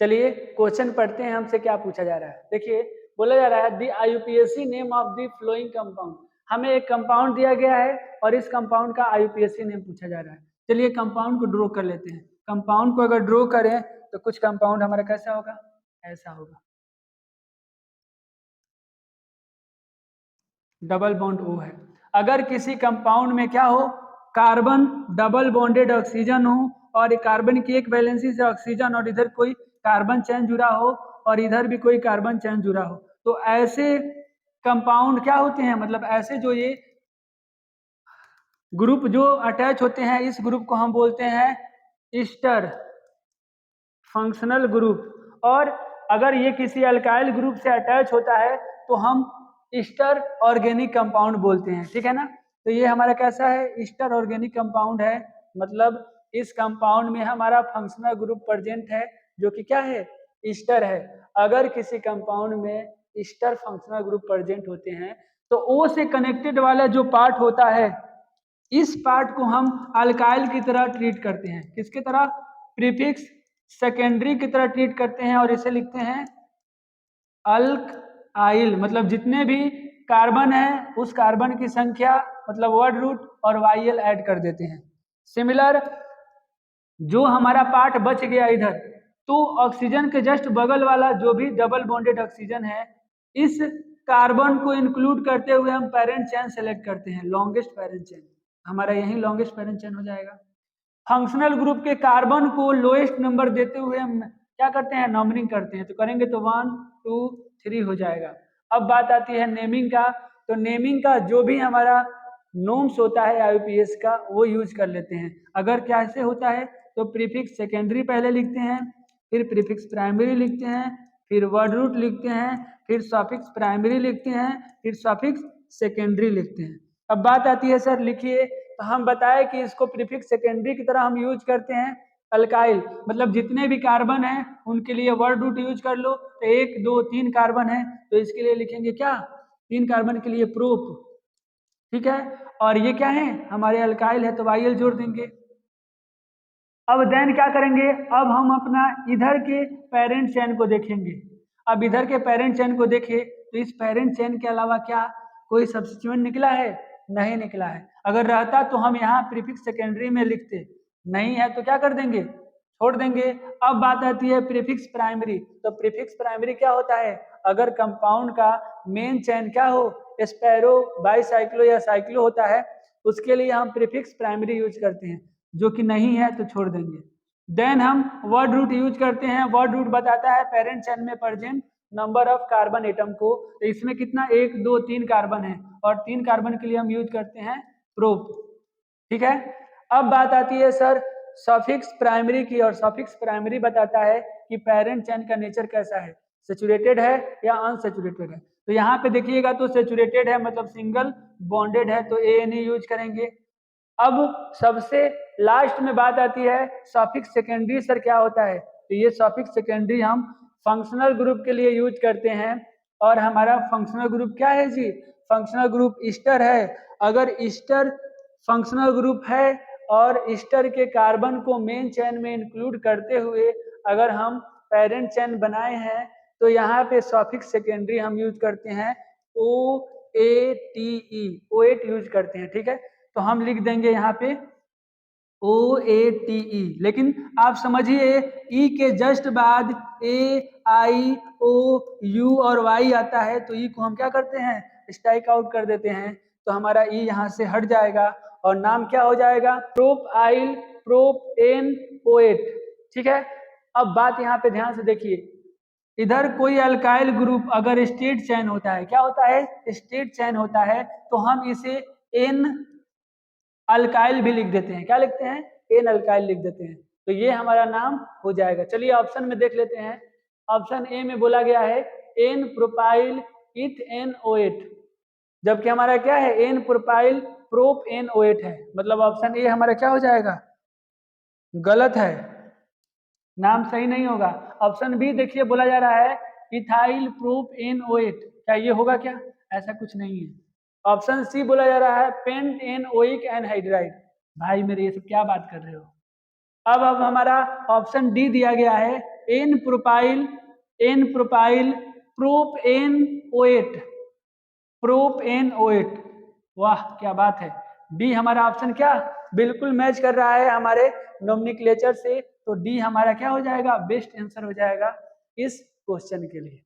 चलिए क्वेश्चन पढ़ते हैं, हमसे क्या पूछा जा रहा है। देखिए बोला जा रहा है the IUPAC name of the following compound. हमें एक कंपाउंड दिया गया है और इस कंपाउंड का आईयूपीएसी नेम पूछा जा रहा है। चलिए कंपाउंड को ड्रॉ कर लेते हैं। कंपाउंड को अगर ड्रॉ करें तो कुछ कंपाउंड हमारा कैसा होगा, ऐसा होगा, डबल बॉन्ड O है। अगर किसी कंपाउंड में क्या हो, कार्बन डबल बॉन्डेड ऑक्सीजन हो और कार्बन की एक वैलेंसी से ऑक्सीजन और इधर कोई कार्बन चेन जुड़ा हो और इधर भी कोई कार्बन चेन जुड़ा हो, तो ऐसे कंपाउंड क्या होते हैं, मतलब ऐसे जो ये ग्रुप जो अटैच होते हैं, इस ग्रुप को हम बोलते हैं ईस्टर फंक्शनल ग्रुप। और अगर ये किसी अल्काइल ग्रुप से अटैच होता है तो हम ईस्टर ऑर्गेनिक कंपाउंड बोलते हैं, ठीक है ना। तो ये हमारा कैसा है, ईस्टर ऑर्गेनिक कंपाउंड है। मतलब इस कंपाउंड में हमारा फंक्शनल ग्रुप प्रेजेंट है जो कि क्या है, ईस्टर है। अगर किसी कंपाउंड में ईस्टर फंक्शनल ग्रुप प्रेजेंट होते हैं तो O से कनेक्टेड वाला जो पार्ट होता है, इस पार्ट को हम अल्काइल की तरह ट्रीट करते हैं। किसकी तरह, प्रीफिक्स सेकेंडरी की तरह ट्रीट करते हैं और इसे लिखते हैं अल्काइल। मतलब जितने भी कार्बन है उस कार्बन की संख्या मतलब वर्ड रूट और YL ऐड कर देते हैं। सिमिलर जो हमारा पार्ट बच गया इधर, तो ऑक्सीजन के जस्ट बगल वाला जो भी डबल बॉन्डेड ऑक्सीजन है, इस कार्बन को इंक्लूड करते हुए हम पेरेंट चेन सेलेक्ट करते हैं, लॉन्गेस्ट पेरेंट चेन। हमारा यही लॉन्गेस्ट पेरेंट चेन हो जाएगा। फंक्शनल ग्रुप के कार्बन को लोएस्ट नंबर देते हुए हम क्या करते हैं, नंबरिंग करते हैं। तो करेंगे तो 1 2 3 हो जाएगा। अब बात आती है नेमिंग का। तो नेमिंग का जो भी हमारा नोम्स होता है आईयूपीएस का, वो यूज कर लेते हैं। अगर कैसे होता है, तो प्रीफिक्स सेकेंडरी पहले लिखते हैं, फिर प्रीफिक्स प्राइमरी लिखते हैं, फिर वर्ड रूट लिखते हैं, फिर सफिक्स प्राइमरी लिखते हैं, फिर सफिक्स सेकेंडरी लिखते हैं। अब बात आती है सर लिखिए, तो हम बताए कि इसको प्रीफिक्स सेकेंडरी की तरह हम यूज करते हैं अल्काइल। मतलब जितने भी कार्बन हैं उनके लिए वर्ड रूट यूज कर लो। तो 1 2 3 कार्बन है तो इसके लिए लिखेंगे क्या, 3 कार्बन के लिए प्रोप, ठीक है। और ये क्या है, हमारे अल्काइल है तो YL जोड़ देंगे। अब देन क्या करेंगे, अब हम अपना इधर के पेरेंट चेन को देखेंगे। अब इधर के पेरेंट चेन को देखें तो इस पेरेंट चेन के अलावा क्या कोई सब्स्टिट्यूएंट निकला है, नहीं निकला है। अगर रहता तो हम यहाँ प्रीफिक्स सेकेंडरी में लिखते, नहीं है तो क्या कर देंगे, छोड़ देंगे। अब बात आती है प्रीफिक्स प्राइमरी। तो प्रीफिक्स प्राइमरी क्या होता है, अगर कंपाउंड का मेन चेन क्या हो, स्पैरो बाईसाइक्लो या साइक्लो होता है, उसके लिए हम प्रीफिक्स प्राइमरी यूज करते हैं। जो कि नहीं है तो छोड़ देंगे। देन हम वर्ड रूट यूज करते हैं। वर्ड रूट बताता है पेरेंट चेन में present number of carbon atom को। तो इसमें कितना 1 2 3 कार्बन है और 3 कार्बन के लिए हम यूज करते हैं प्रोप, ठीक है। अब बात आती है सर सफिक्स प्राइमरी की, और सफिक्स प्राइमरी बताता है कि पेरेंट चेन का नेचर कैसा है, सेचुरेटेड है या अनसेचुरेटेड है। तो यहाँ पे देखिएगा तो सेचुरेटेड है, मतलब सिंगल बॉन्डेड है, तो ANA यूज करेंगे। अब सबसे लास्ट में बात आती है सफिक्स सेकेंडरी। सर क्या होता है, तो ये सफिक्स सेकेंडरी हम फंक्शनल ग्रुप के लिए यूज करते हैं। और हमारा फंक्शनल ग्रुप क्या है जी, फंक्शनल ग्रुप ईस्टर है। अगर ईस्टर फंक्शनल ग्रुप है और ईस्टर के कार्बन को मेन चेन में इंक्लूड करते हुए अगर हम पेरेंट चेन बनाए हैं, तो यहाँ पे सफिक्स सेकेंडरी हम यूज करते हैं OATE, OAT यूज करते हैं, ठीक है। तो हम लिख देंगे यहाँ पे OATE। लेकिन आप समझिए E के जस्ट बाद AIOU और Y आता है, तो E को हम क्या करते हैं, स्ट्राइक आउट कर देते हैं। तो हमारा E यहाँ से हट जाएगा और नाम क्या हो जाएगा, प्रोपाइल प्रोपेनोएट, ठीक है। अब बात यहाँ पे ध्यान से देखिए, इधर कोई अल्काइल ग्रुप अगर स्टेट चेन होता है, क्या होता है, स्टेट चेन होता है, तो हम इसे N अल्काइल भी लिख देते हैं। क्या लिखते हैं, N अल्काइल लिख देते हैं। तो ये हमारा नाम हो जाएगा। चलिए ऑप्शन में देख लेते हैं। ऑप्शन ए में बोला गया है N प्रोपाइल इथेनोएट, जबकि हमारा क्या है, N प्रोपाइल प्रोपेनोएट है। मतलब ऑप्शन ए हमारा क्या हो जाएगा, गलत है, नाम सही नहीं होगा। ऑप्शन बी देखिए बोला जा रहा है इथाइल प्रोपेनोएट, क्या ये होगा क्या, ऐसा कुछ नहीं है। ऑप्शन सी बोला जा रहा है पेंटेनोइक एनहाइड्राइड। भाई मेरे ये सब क्या बात कर रहे हो। अब हमारा ऑप्शन डी दिया गया है एन प्रोपाइल प्रोपेनोएट। वाह क्या बात है। डी हमारा ऑप्शन क्या बिल्कुल मैच कर रहा है हमारे नोमेनक्लेचर से, तो डी हमारा क्या हो जाएगा बेस्ट आंसर हो जाएगा इस क्वेश्चन के लिए।